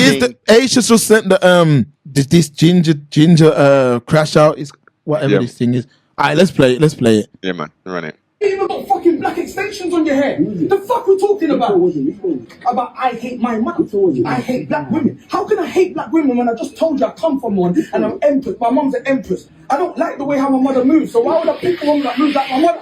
is the Aisha just sent the this ginger crash out is whatever this thing is. All right, let's play it. Yeah, man, run it. You even got fucking black extensions on your hair. The fuck we talking about? About I hate my mum. I hate black women. How can I hate black women when I just told you I come from one and I'm empress? My mum's an empress. I don't like the way how my mother moves. So why would I pick a woman that moves like my mother?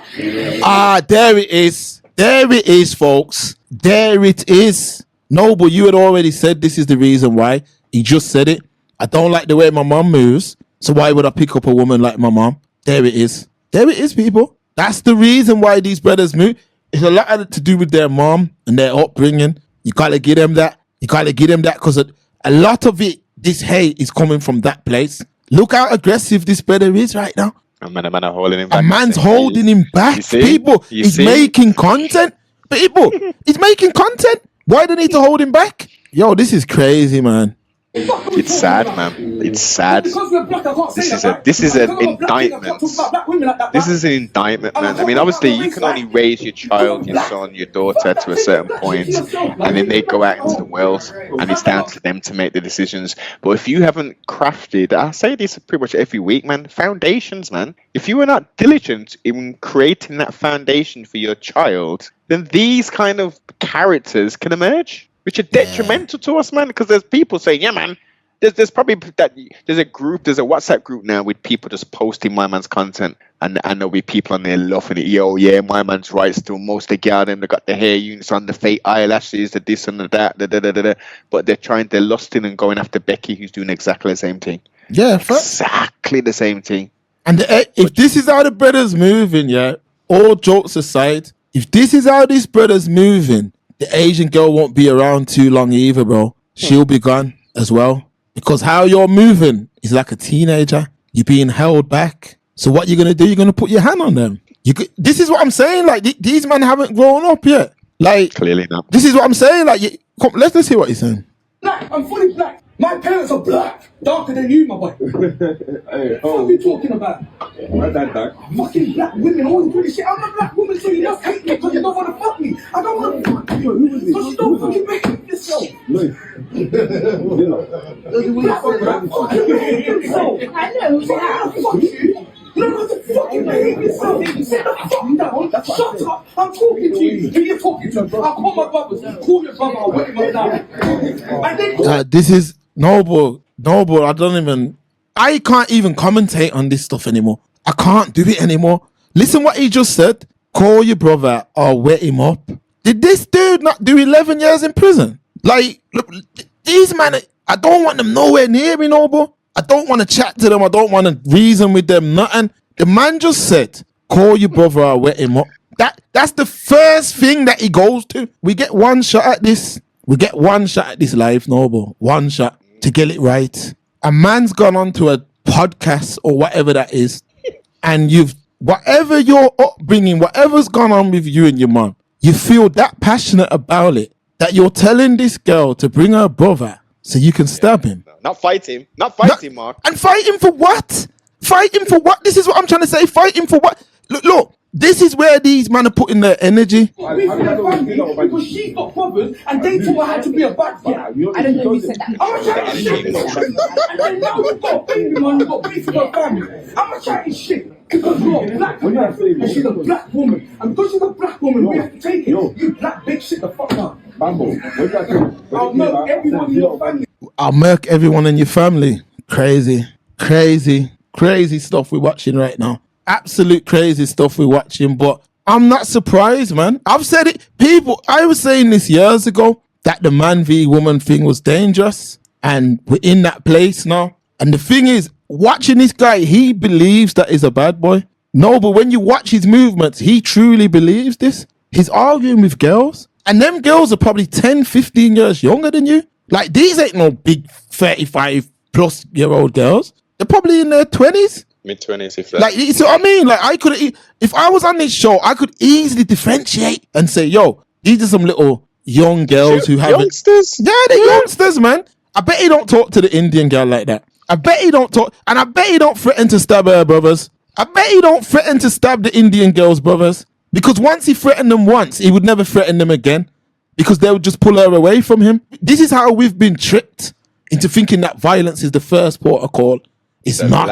There it is. There it is, folks. There it is. No, but you had already said this is the reason why. He just said it. I don't like the way my mum moves. So why would I pick up a woman like my mum? There it is. There it is, people. That's the reason why these brothers move. It's a lot to do with their mom and their upbringing. You gotta give them that. You gotta give them that because a lot of it, this hate is coming from that place. Look how aggressive this brother is right now. A man holding him back. A man's holding him back. People, he's making content. People, he's making content. Why do they need to hold him back? Yo, this is crazy, man. It's sad, man. It's sad. This is an indictment. This is an indictment, man. I mean, obviously, you can only raise your child, your son, your daughter to a certain point, and then they go out into the world, and it's down to them to make the decisions. But if you haven't crafted, I say this pretty much every week, man, foundations, man. If you are not diligent in creating that foundation for your child, then these kind of characters can emerge, which are detrimental to us, man, because there's people saying, yeah, man, there's probably there's a WhatsApp group now with people just posting my man's content, and there'll be people on there laughing at, yo, yeah, my man's right still. Most of the girls, them, they got the hair units on, the fake eyelashes, the this and the that, but they're lusting and going after Becky, who's doing exactly the same thing. Yeah, exactly the same thing. And if this is how the brother's moving, yeah, all jokes aside, if this is how this brother's moving, the Asian girl won't be around too long either, bro. She'll be gone as well. Because how you're moving is like a teenager. You're being held back. So what you're going to do, you're going to put your hand on them. This is what I'm saying. Like, these men haven't grown up yet. Like, clearly not. This is what I'm saying. Like, let's hear what he's saying. Black, I'm fully black. My parents are black. Darker than you, my boy. Hey, what are you talking about? My dad dark. Fucking black women always do this shit. I'm a black woman, so you just hate me because you don't want to fuck me. I don't want to fuck you because you don't fucking behave yourself. Fuck you. You don't have to fucking behave yourself. Sit the fuck down. Shut up. I'm talking to you. Who you talking to? I'll call my brothers. Call your brother. I'll wet him up now. This is noble. I can't even commentate on this stuff anymore. I can't do it anymore. Listen what he just said. Call your brother or wet him up. Did this dude not do 11 years in prison? Like, look, these men, I don't want them nowhere near me, Noble. I don't want to chat to them. I don't want to reason with them, nothing. The man just said, call your brother or wet him up. That's the first thing that he goes to. We get one shot at this. We get one shot at this life, Noble. One shot to get it right. A man's gone on to a podcast or whatever that is, and whatever your upbringing, whatever's gone on with you and your mom, you feel that passionate about it that you're telling this girl to bring her brother so you can stab him. Not fight him, Mark. And fight him for what? Fight him for what? This is what I'm trying to say. Fight him for what? Look. This is where these men are putting their energy. Because she's got brothers and they taught her how to be a bad girl. I don't know if you said that. I'm a chatting shit. And then now you've got a baby man, you've got beef with her family. I'm a chatting shit because you're a black woman and she's a black woman. And because she's a black woman, we have to take it. You black bitch, shit the fuck up. I'll murk everyone in your family. I'll murk everyone in your family. Crazy stuff we're watching right now. Absolute crazy stuff we're watching, but I'm not surprised, man. I've said it. I was saying this years ago that the man v woman thing was dangerous, and we're in that place now. And the thing is, watching this guy, he believes that he's a bad boy. No, but when you watch his movements, he truly believes this. He's arguing with girls, and them girls are probably 10, 15 years younger than you. Like, these ain't no big 35 plus year old girls. They're probably in their 20s. Mid-20s, if that. Like, so I mean, like, if I was on this show, I could easily differentiate and say, yo, these are some little young girls who have youngsters. Yeah, they're youngsters, man. I bet he don't talk to the Indian girl like that. I bet he don't talk, and I bet he don't threaten to stab her brothers. I bet he don't threaten to stab the Indian girls' brothers, because once he threatened them once, he would never threaten them again. because they would just pull her away from him. This is how we've been tricked into thinking that violence is the first port of call. It's not.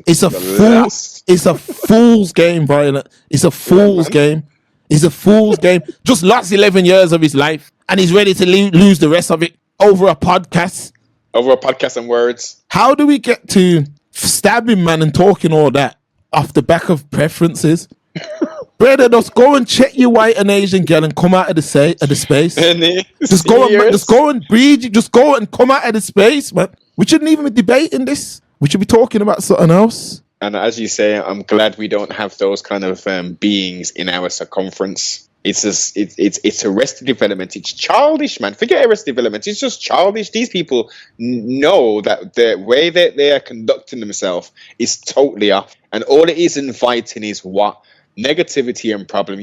It's a fool. It's a fool's game, violent. It's a fool's game. It's a fool's game. Just lost 11 years of his life, and he's ready to lose the rest of it over a podcast. Over a podcast and words. How do we get to stabbing man and talking all that off the back of preferences? Brother, just go and check your white and Asian girl and come out of the space. Just go and breathe. Just go and come out of the space, man. We shouldn't even be debating this. We should be talking about something else. And as you say, I'm glad we don't have those kind of beings in our circumference. It's arrested development. It's childish, man. Forget arrested development. It's just childish. These people know that the way that they are conducting themselves is totally off. And all it is inviting is what? Negativity and problem.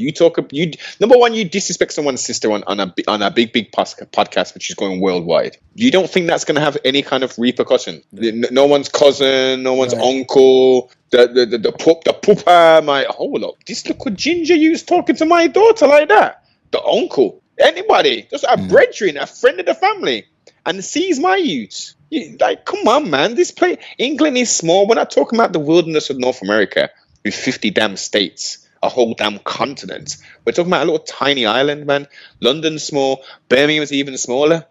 Number one, you disrespect someone's sister on a big podcast which is going worldwide. You don't think that's going to have any kind of repercussion? No one's cousin, no one's uncle, the pooper. Hold up, this look what Ginja used talking to my daughter like that. The uncle, anybody, just a brethren, a friend of the family, and sees my youth. Like, come on, man. England is small. We're not talking about the wilderness of North America with 50 damn states, a whole damn continent. We're talking about a little tiny island, man. London's small. Birmingham's even smaller.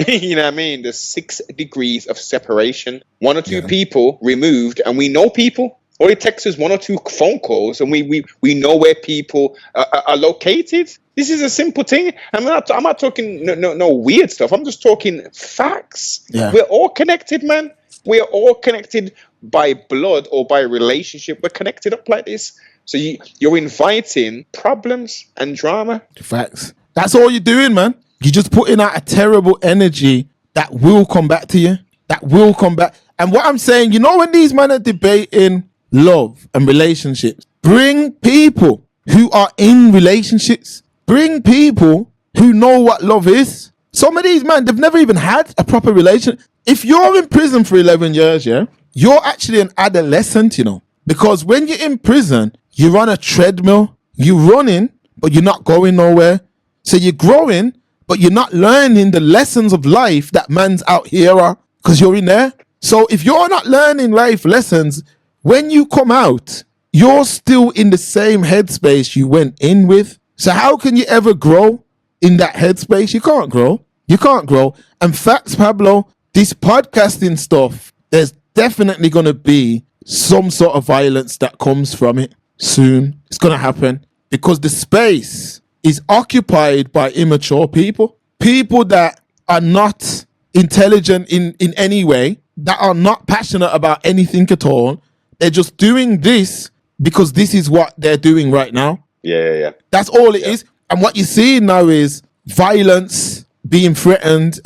You know what I mean? There's 6 degrees of separation. 1 or 2 people removed, and we know people. All it takes is 1 or 2 phone calls, and we know where people are located. This is a simple thing. I'm not talking no weird stuff. I'm just talking facts. Yeah. We're all connected, man. We're all connected by blood or by relationship. We're connected up like this. So you're inviting problems and drama. Facts. That's all you're doing, man. You're just putting out a terrible energy that will come back to you. That will come back. And what I'm saying, you know, when these men are debating love and relationships, bring people who are in relationships. Bring people who know what love is. Some of these men, they've never even had a proper relation. If you're in prison for 11 years, yeah, you're actually an adolescent, you know. Because when you're in prison, you're on a treadmill. You're running, but you're not going nowhere. So you're growing, but you're not learning the lessons of life that man's out here are, because you're in there. So if you're not learning life lessons, when you come out, you're still in the same headspace you went in with. So how can you ever grow in that headspace? You can't grow. You can't grow. And facts, Pablo, this podcasting stuff, there's definitely going to be some sort of violence that comes from it soon. It's going to happen because the space is occupied by immature people, people that are not intelligent in any way, that are not passionate about anything at all. They're just doing this because this is what they're doing right now. Yeah. That's all it is. And what you're seeing now is violence being threatened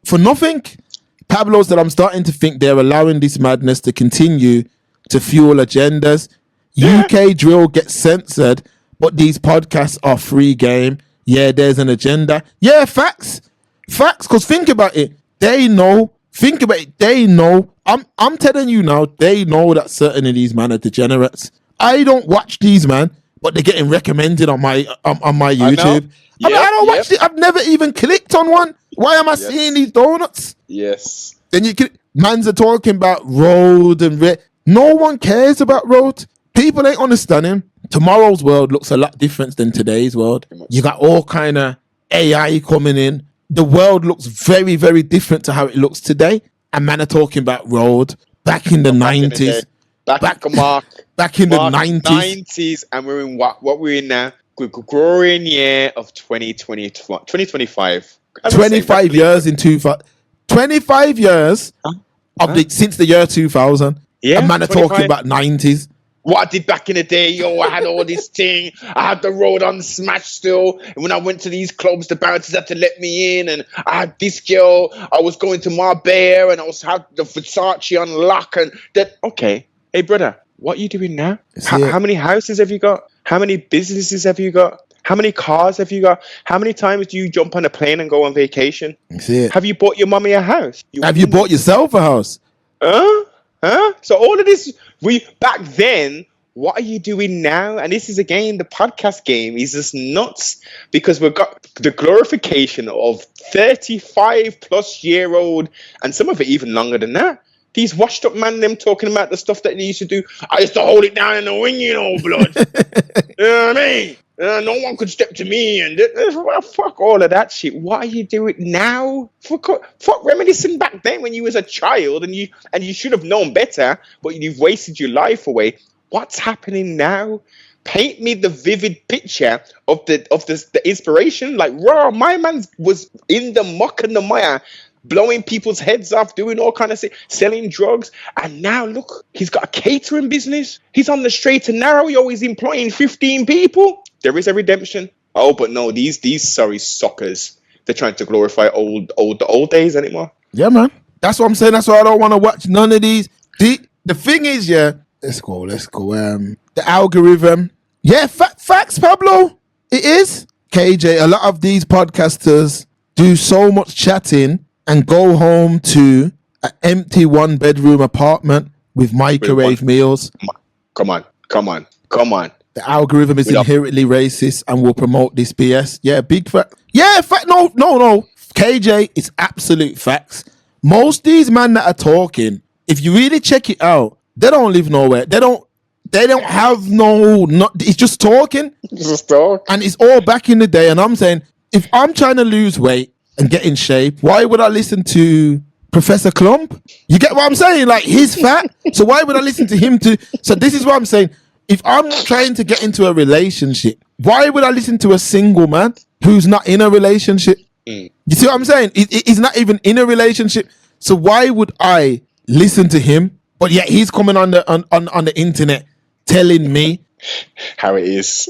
for nothing. Pablo said, I'm starting to think they're allowing this madness to continue to fuel agendas. UK drill gets censored, but these podcasts are free game. Yeah, there's an agenda. Yeah, facts. Facts, because think about it. They know. Think about it. They know. I'm telling you now, they know that certain of these men are degenerates. I don't watch these, man, but they're getting recommended on my YouTube. I don't watch it. I've never even clicked on one. Why am I seeing these donuts? Yes. Then mans are talking about road and no one cares about road. People ain't understanding. Tomorrow's world looks a lot different than today's world. You got all kind of AI coming in. The world looks very, very different to how it looks today. And man are talking about road back in the 90s. Back in the 90s, and we're in what we're in now. Growing year of 2025. 25 years in 2000. 25 years since the year 2000. Yeah, and man are talking about 90s. What I did back in the day, yo, I had all this thing. I had the road on smash still. And when I went to these clubs, the bouncers had to let me in. And I had this girl. I was going to Marbella and I had the Versace on lock. And that, okay. Hey, brother, what are you doing now? How many houses have you got? How many businesses have you got? How many cars have you got? How many times do you jump on a plane and go on vacation? Have you bought your mommy a house? Have you bought yourself a house? Huh? So all of this, back then, what are you doing now? And this is again, the podcast game is just nuts because we've got the glorification of 35 plus year old, and some of it even longer than that. These washed up man, them talking about the stuff that they used to do. I used to hold it down in the wing, you know, blood. You know what I mean? No one could step to me, and well, fuck all of that shit. What are you doing now? Fuck reminiscing back then when you was a child and you should have known better, but you've wasted your life away. What's happening now? Paint me the vivid picture of the inspiration. Like, raw, my man was in the muck and the mire, blowing people's heads off, doing all kind of shit, selling drugs, and now look, he's got a catering business. He's on the straight and narrow. He's employing 15 people. There is a redemption. Oh, but no, these sorry suckers. They're trying to glorify the old days anymore. Yeah, man. That's what I'm saying. That's why I don't want to watch none of these. The thing is, yeah. Let's go. The algorithm. Yeah, facts, Pablo. It is. KJ, a lot of these podcasters do so much chatting and go home to an empty 1-bedroom apartment with microwave meals. Come on. The algorithm is inherently racist and will promote this BS. Yeah, big fact. Yeah, fact. No. KJ, it's absolute facts. Most these men that are talking, if you really check it out, they don't live nowhere. They don't have it's just talking. Just talk. And it's all back in the day. And I'm saying, if I'm trying to lose weight and get in shape, why would I listen to Professor Klump? You get what I'm saying? Like, he's fat. So why would I listen to him so this is what I'm saying. If I'm trying to get into a relationship, why would I listen to a single man who's not in a relationship? You see what I'm saying? He's not even in a relationship. So why would I listen to him? But yet he's coming on the internet telling me how it is.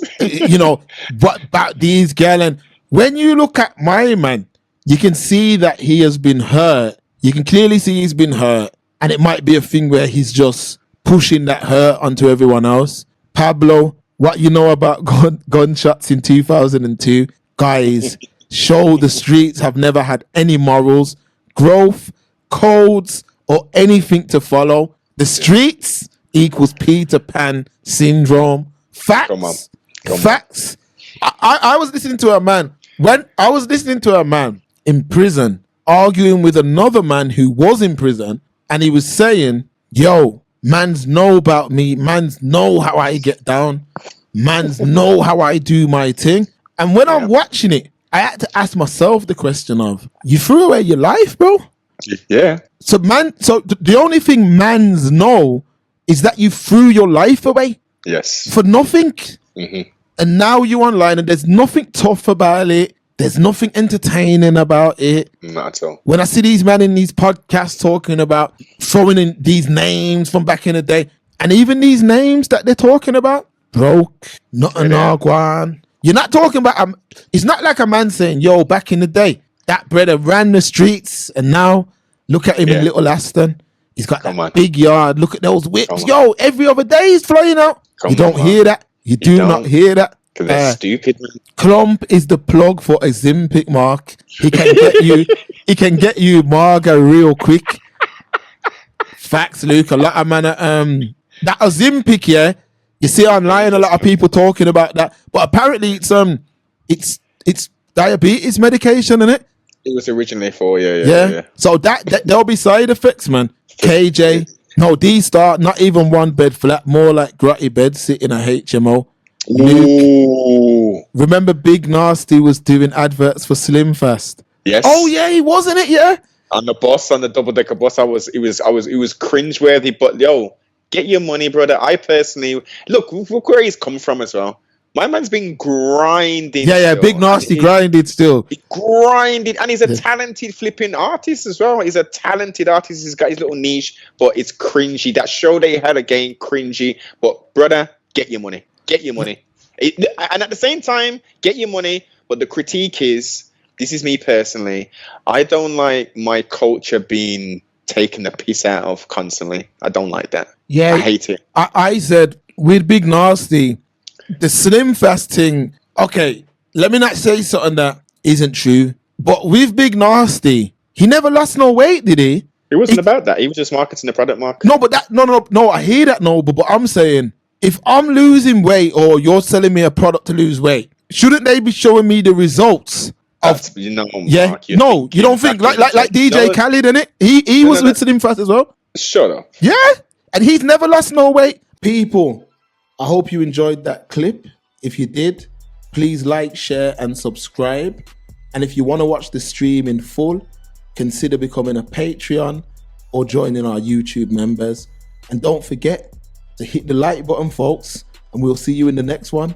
What about these girls. And when you look at my man, you can see that he has been hurt. You can clearly see he's been hurt. And it might be a thing where he's just pushing that hurt onto everyone else. Pablo, what you know about gunshots in 2002? Guys, show the streets have never had any morals, growth, codes, or anything to follow. The streets equals Peter Pan syndrome. Facts. Come on. Facts. I was listening to a man. When I was listening to a man in prison arguing with another man who was in prison, and he was saying, yo, mans know about me. Mans know how I get down. Mans know how I do my thing. And when I'm watching it, I had to ask myself the question of, you threw away your life, bro? Yeah. So the only thing mans know is that you threw your life away. Yes. For nothing. Mm-hmm. And now you're online and there's nothing tough about it. There's nothing entertaining about it. Not at all. When I see these men in these podcasts talking about throwing in these names from back in the day, and even these names that they're talking about, broke, not an Arguan. You're not talking about, it's not like a man saying, yo, back in the day, that brother ran the streets and now look at him in Little Aston. He's got that big yard. Look at those whips. Yo, every other day he's flying out. You don't hear that. You do not hear that. Because they're stupid, man. Klump is the plug for a Zimpic, Mark. He can get you. He can get you Marga real quick. Facts, Luke. A lot of man. That Ozempic, yeah. You see online a lot of people talking about that, but apparently it's diabetes medication, isn't it? It was originally for yeah. So that there'll be side effects, man. KJ, no D-Star, not even 1-bed flat, more like grotty bed sitting a HMO. Luke, remember Big Nasty was doing adverts for Slim Fast? Yes. Oh yeah, he wasn't it? Yeah. On the bus, on the double-decker bus, it was cringeworthy. But yo, get your money, brother. I personally look where he's come from as well. My man's been grinding. Yeah, still. Big Nasty grinded still. He grinded, and he's a talented flipping artist as well. He's a talented artist. He's got his little niche, but it's cringy. That show they had again, cringy. But brother, get your money. Get your money. And at the same time, get your money. But the critique is, this is me personally, I don't like my culture being taken the piss out of constantly. I don't like that. Yeah, I hate it. I said with Big Nasty, the Slim Fast thing, okay, let me not say something that isn't true, but with Big Nasty, he never lost no weight, did he? It wasn't about that. He was just marketing the product, Mark. No, but no, I hear that, no, but I'm saying, if I'm losing weight or you're selling me a product to lose weight, shouldn't they be showing me the results? That's, you know, Yeah, Mark, you're no, you don't thinking think back like into- DJ No, Khaled, innit? He no, was no, with Slim Fast as well. Shut up. Yeah, and he's never lost no weight. People, I hope you enjoyed that clip. If you did, please like, share, and subscribe. And if you want to watch the stream in full, consider becoming a Patreon or joining our YouTube members. And don't forget to hit the like button, folks, and we'll see you in the next one.